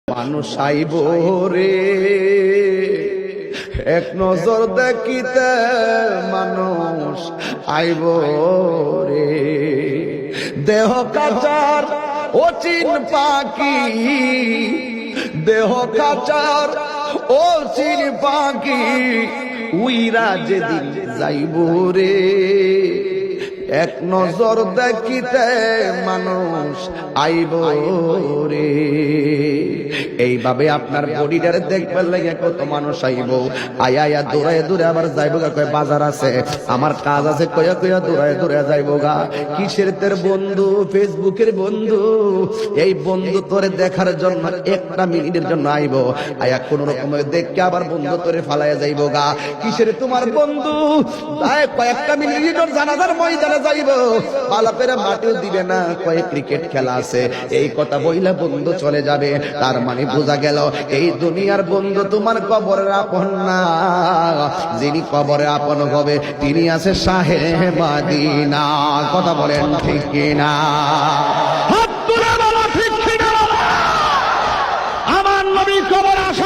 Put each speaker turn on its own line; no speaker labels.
মানুষ আইব রে এক নজর দেখিতে মানুষ আইব রে দেহ কাচার অচিন পাখি দেহ কাচার অচিন পাখি উইরা যেদিন যাইব রে এক নজর দেখিতে মানুষ আইব রে। এইভাবে আপনার বডিটারে দেখবার লাগে কত মানুষ আইব আয়া দৌড়ায় দৌড়ে আবার যাইব গা কয় বাজার আছে আমার কাজ আছে কয়া কয়া দৌড়ায় দৌড়ে যাইব গা। কিসের তোর বন্ধু? ফেসবুকের বন্ধু। এই বন্ধু তোরে দেখার জন্য একটা মিনিটের জন্য আইব আয়া কোন রকমে দেখকে আবার বন্ধু তোরে ফালাইয়া যাইব গা। কিসের তোমার বন্ধু? কয়েকটা মিনিটের জানাজার ময়দানে যাইব পালাপের মাটিও দিবে না কয়েক ক্রিকেট খেলা আছে এই কথা বইলা বন্ধু চলে যাবে। তার মানে বোঝা গেল এই দুনিয়ার বন্ধু তোমার কবরের আপন না, যিনি কবরে আপন হবে তিনি আছে শাহে মদিনা। কথা বলেন ঠিক কিনা? হাত তুলে বলো ঠিক কিনা? আমার নবী কবর আসে